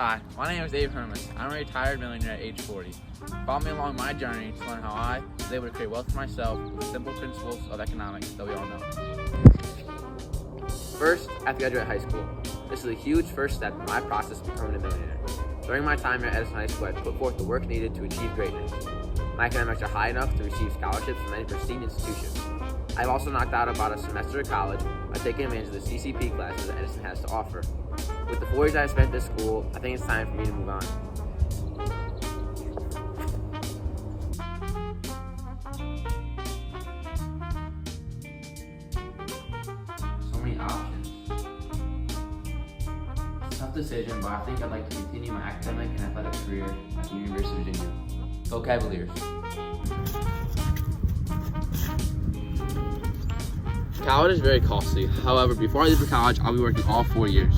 Hi, my name is Abe Hermes. I'm a retired millionaire at age 40. Follow me along my journey to learn how I was able to create wealth for myself with the simple principles of economics that we all know. First, I have to graduate high school. This is a huge first step in my process of becoming a millionaire. During my time here at Edison High School, I put forth the work needed to achieve greatness. My academics are high enough to receive scholarships from many prestigious institutions. I've also knocked out about a semester of college by taking advantage of the CCP classes that Edison has to offer. With the 4 years I've spent at this school, I think it's time for me to move on. So many options. It's a tough decision, but I think I'd like to continue my academic and athletic career at the University of Virginia. Go Cavaliers! College is very costly. However, before I leave for college, I'll be working all 4 years.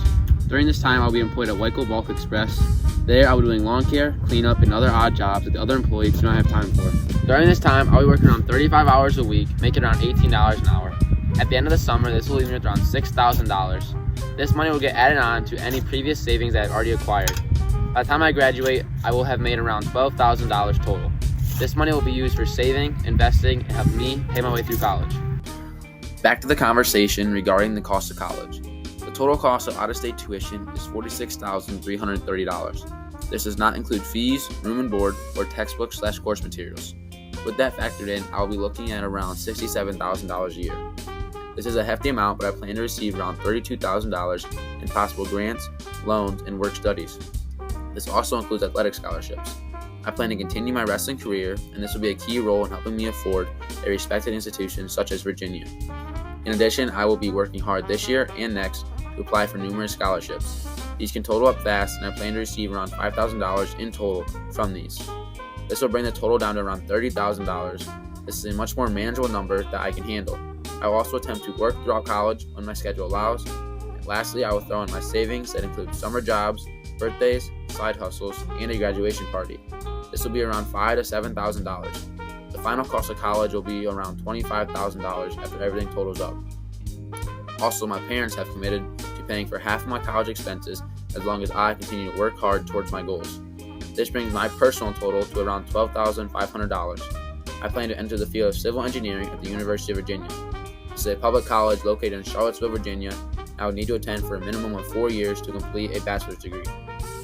During this time, I'll be employed at White Bulk Express. There, I'll be doing lawn care, cleanup, and other odd jobs that the other employees do not have time for. During this time, I'll be working around 35 hours a week, making around $18 an hour. At the end of the summer, this will leave me with around $6,000. This money will get added on to any previous savings that I've already acquired. By the time I graduate, I will have made around $12,000 total. This money will be used for saving, investing, and help me pay my way through college. Back to the conversation regarding the cost of college. The total cost of out-of-state tuition is $46,330. This does not include fees, room and board, or textbooks/course materials. With that factored in, I'll be looking at around $67,000 a year. This is a hefty amount, but I plan to receive around $32,000 in possible grants, loans, and work studies. This also includes athletic scholarships. I plan to continue my wrestling career, and this will be a key role in helping me afford a respected institution such as Virginia. In addition, I will be working hard this year and next to apply for numerous scholarships. These can total up fast, and I plan to receive around $5,000 in total from these. This will bring the total down to around $30,000. This is a much more manageable number that I can handle. I will also attempt to work throughout college when my schedule allows. And lastly, I will throw in my savings that include summer jobs, birthdays, side hustles, and a graduation party. This will be around $5,000 to $7,000. The final cost of college will be around $25,000 after everything totals up. Also, my parents have committed to paying for half of my college expenses as long as I continue to work hard towards my goals. This brings my personal total to around $12,500. I plan to enter the field of civil engineering at the University of Virginia. This is a public college located in Charlottesville, Virginia. I would need to attend for a minimum of 4 years to complete a bachelor's degree.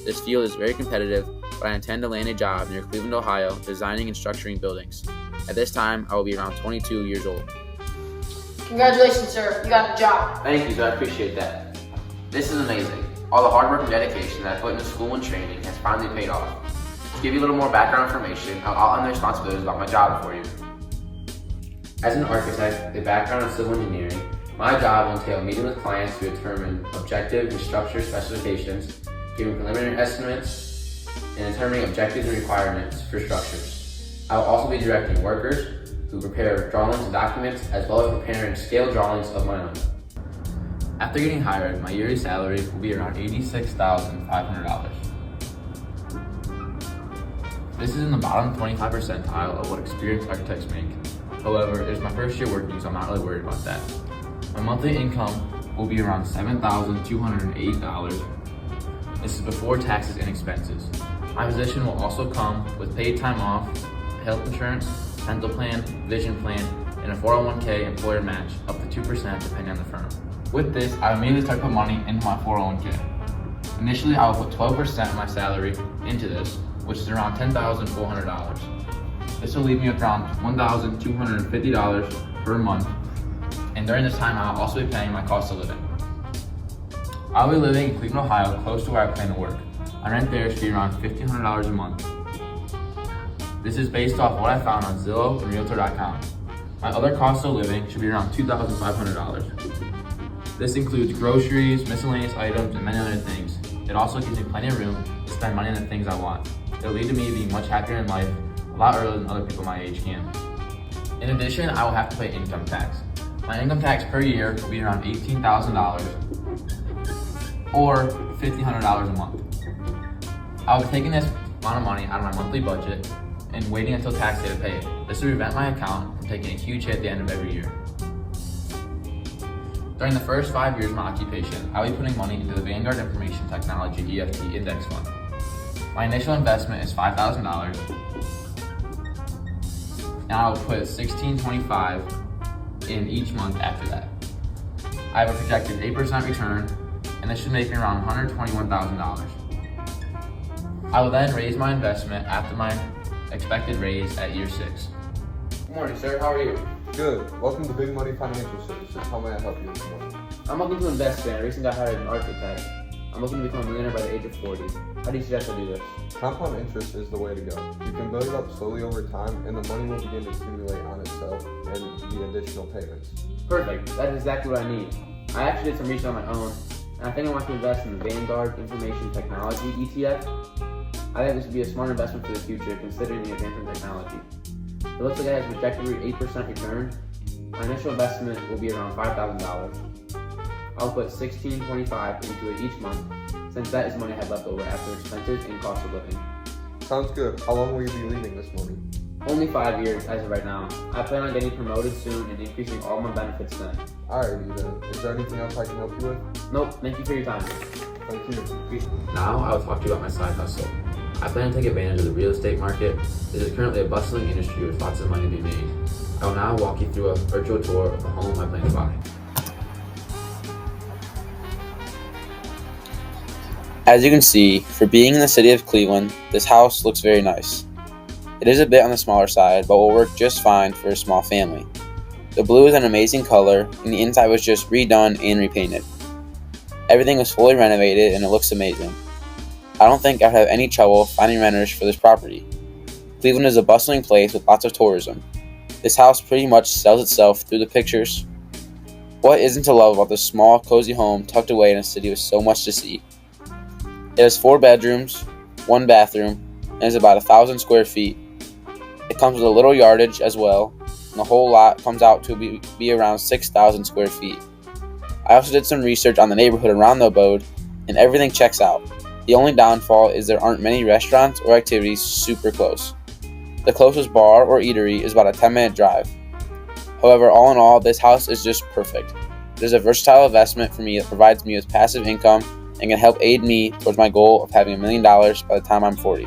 This field is very competitive, but I intend to land a job near Cleveland, Ohio, designing and structuring buildings. At this time, I will be around 22 years old. Congratulations, sir. You got the job. Thank you, sir. I appreciate that. This is amazing. All the hard work and dedication that I put into school and training has finally paid off. To give you a little more background information, I'll outline the responsibilities about my job for you. As an architect with a background in civil engineering, my job will entail meeting with clients to determine objective and structure specifications, giving preliminary estimates, and determining objectives and requirements for structures. I will also be directing workers who prepare drawings and documents, as well as preparing scale drawings of my own. After getting hired, my yearly salary will be around $86,500. This is in the bottom 25 percentile of what experienced architects make. However, it is my first year working, so I'm not really worried about that. My monthly income will be around $7,208. This is before taxes and expenses. My position will also come with paid time off, health insurance, dental plan, vision plan, and a 401k employer match up to 2% depending on the firm. With this, I immediately start to put money into my 401k. Initially, I will put 12% of my salary into this, which is around $10,400. This will leave me with around $1,250 per month, and during this time, I'll also be paying my cost of living. I'll be living in Cleveland, Ohio, close to where I plan to work. My rent there should be around $1,500 a month. This is based off what I found on Zillow and Realtor.com. My other cost of living should be around $2,500. This includes groceries, miscellaneous items, and many other things. It also gives me plenty of room to spend money on the things I want. It'll lead to me being much happier in life a lot earlier than other people my age can. In addition, I will have to pay income tax. My income tax per year will be around $18,000 or $1,500 a month. I'll be taking this amount of money out of my monthly budget and waiting until tax day to pay it. This will prevent my account from taking a huge hit at the end of every year. During the first 5 years of my occupation, I'll be putting money into the Vanguard Information Technology EFT Index Fund. My initial investment is $5,000, and I'll put $16.25 in each month after that. I have a projected 8% return, and this should make me around $121,000. I will then raise my investment after my expected raise at year 6. Good morning, sir. How are you? Good. Welcome to Big Money Financial Services. How may I help you this morning? I'm looking to invest in. I recently got hired as an architect. I'm looking to become a millionaire by the age of 40. How do you suggest I do this? Compound interest is the way to go. You can build it up slowly over time, and the money will begin to accumulate on itself and the additional payments. Perfect. That is exactly what I need. I actually did some research on my own, and I think I want to invest in the Vanguard Information Technology ETF. I think this would be a smart investment for the future, considering the advance in technology. It looks like it has a projected 8% return. My initial investment will be around $5,000. I'll put $16.25 into it each month, since that is money I have left over after expenses and cost of living. Sounds good. How long will you be leaving this money? Only 5 years as of right now. I plan on getting promoted soon and increasing all my benefits then. Alrighty then. Is there anything else I can help you with? Nope, thank you for your time. Thank you. Now I will talk to you about my side hustle. I plan to take advantage of the real estate market. This is currently a bustling industry with lots of money to be made. I will now walk you through a virtual tour of the home I plan to buy. As you can see, for being in the city of Cleveland, this house looks very nice. It is a bit on the smaller side, but will work just fine for a small family. The blue is an amazing color, and the inside was just redone and repainted. Everything was fully renovated, and it looks amazing. I don't think I'd have any trouble finding renters for this property. Cleveland is a bustling place with lots of tourism. This house pretty much sells itself through the pictures. What isn't to love about this small, cozy home tucked away in a city with so much to see? It has 4 bedrooms, 1 bathroom, and is about 1,000 square feet. It comes with a little yardage as well, and the whole lot comes out to be around 6,000 square feet. I also did some research on the neighborhood around the abode, and everything checks out. The only downfall is there aren't many restaurants or activities super close. The closest bar or eatery is about a 10-minute drive. However, all in all, this house is just perfect. It is a versatile investment for me that provides me with passive income and can help aid me towards my goal of having $1 million by the time I'm 40.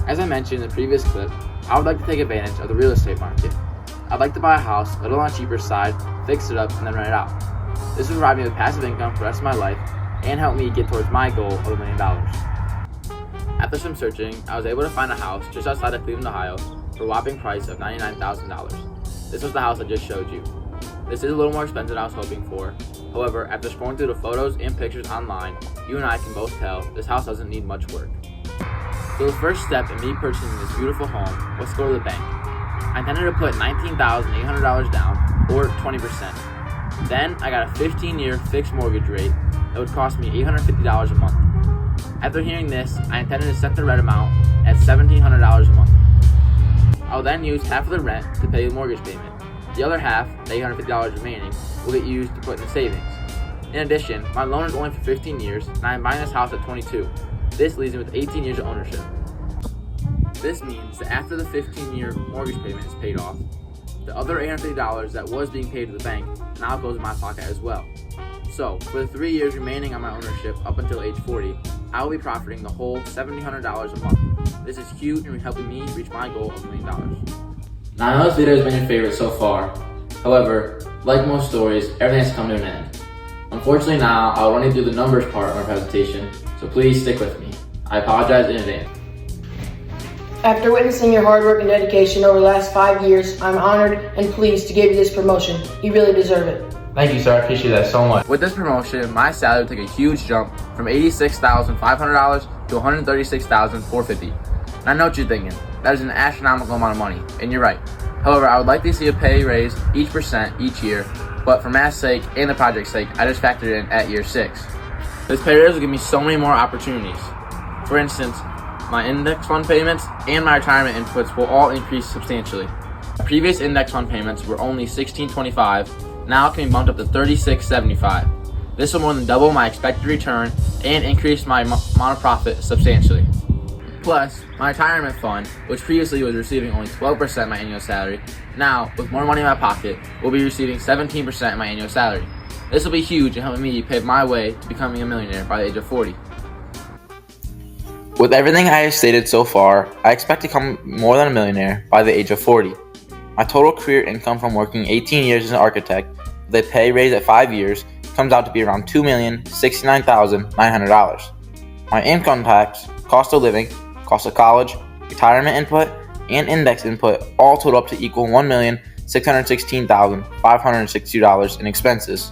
As I mentioned in the previous clip, I would like to take advantage of the real estate market. I'd like to buy a house a little on the cheaper side, fix it up, and then rent it out. This would provide me with passive income for the rest of my life and help me get towards my goal of $1 million. After some searching, I was able to find a house just outside of Cleveland, Ohio for a whopping price of $99,000. This was the house I just showed you. This is a little more expensive than I was hoping for. However, after scrolling through the photos and pictures online, you and I can both tell this house doesn't need much work. So the first step in me purchasing this beautiful home was to go to the bank. I intended to put $19,800 down, or 20%. Then I got a 15-year fixed mortgage rate that would cost me $850 a month. After hearing this, I intended to set the rent amount at $1,700 a month. I will then use half of the rent to pay the mortgage payment. The other half, the $850 remaining, will get used to put in the savings. In addition, my loan is only for 15 years, and I am buying this house at 22. This leaves me with 18 years of ownership. This means that after the 15-year mortgage payment is paid off, the other $850 that was being paid to the bank now goes in my pocket as well. So, for the 3 years remaining on my ownership up until age 40, I will be profiting the whole $1,700 a month. This is huge and helping me reach my goal of $1 million. Now, I know this video has been your favorite so far. However, like most stories, everything has come to an end. Unfortunately now, I'll run you through the numbers part of my presentation, so please stick with me. I apologize in advance. After witnessing your hard work and dedication over the last 5 years, I'm honored and pleased to give you this promotion. You really deserve it. Thank you, sir. I appreciate that so much. With this promotion, my salary will take a huge jump from $86,500 to $136,450. And I know what you're thinking. That is an astronomical amount of money, and you're right. However, I would like to see a pay raise each % each year but for math's sake and the project's sake, I just factored it in at year 6. This pay raise will give me so many more opportunities. For instance, my index fund payments and my retirement inputs will all increase substantially. My previous index fund payments were only $16.25, now it can be bumped up to $36.75. This will more than double my expected return and increase my amount of profit substantially. Plus, my retirement fund, which previously was receiving only 12% of my annual salary, now, with more money in my pocket, will be receiving 17% of my annual salary. This will be huge in helping me pave my way to becoming a millionaire by the age of 40. With everything I have stated so far, I expect to become more than a millionaire by the age of 40. My total career income from working 18 years as an architect, with a pay raise at 5 years, comes out to be around $2,069,900. My income tax, cost of living, cost of college, retirement input, and index input all total up to equal $1,616,562 in expenses.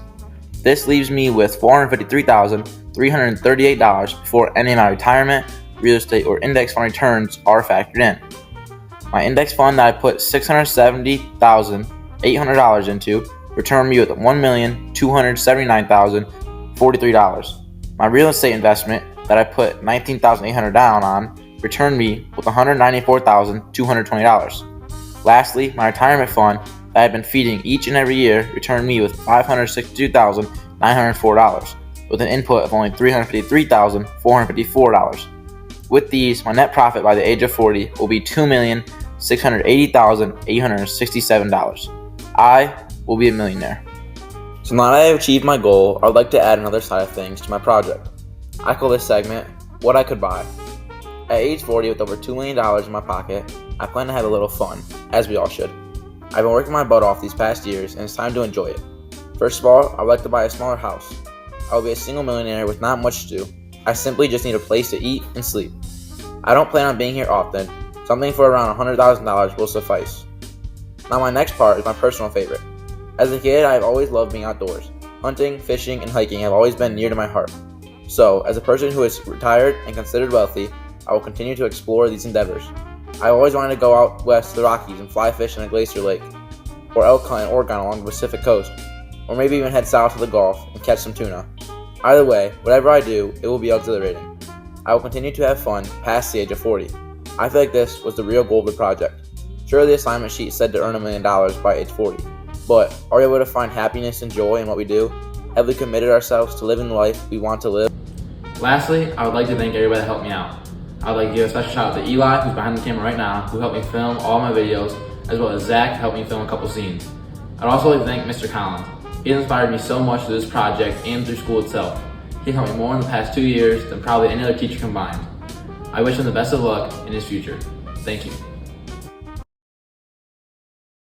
This leaves me with $453,338 before any of my retirement, real estate, or index fund returns are factored in. My index fund that I put $670,800 into returned me with $1,279,043. My real estate investment that I put $19,800 down on returned me with $194,220. Lastly, my retirement fund that I've been feeding each and every year returned me with $562,904, with an input of only $353,454. With these, my net profit by the age of 40 will be $2,680,867. I will be a millionaire. So now that I have achieved my goal, I would like to add another side of things to my project. I call this segment, What I Could Buy. At age 40 with over $2 million in my pocket, I plan to have a little fun, as we all should. I've been working my butt off these past years and it's time to enjoy it. First of all, I would like to buy a smaller house. I will be a single millionaire with not much to do. I simply just need a place to eat and sleep. I don't plan on being here often. Something for around $100,000 will suffice. Now my next part is my personal favorite. As a kid, I have always loved being outdoors. Hunting, fishing, and hiking have always been near to my heart. So, as a person who is retired and considered wealthy, I will continue to explore these endeavors. I always wanted to go out west to the Rockies and fly fish in a glacier lake, or elk hunt in Oregon along the Pacific coast, or maybe even head south to the Gulf and catch some tuna. Either way, whatever I do, it will be exhilarating. I will continue to have fun past the age of 40. I feel like this was the real goal of the project. Sure, the assignment sheet said to earn $1 million by age 40, but are we able to find happiness and joy in what we do? Have we committed ourselves to living the life we want to live? Lastly, I would like to thank everybody that helped me out. I would like to give a special shout out to Eli, who's behind the camera right now, who helped me film all my videos, as well as Zach, who helped me film a couple scenes. I'd also like to thank Mr. Collins. He has inspired me so much through this project and through school itself. He's helped me more in the past 2 years than probably any other teacher combined. I wish him the best of luck in his future. Thank you.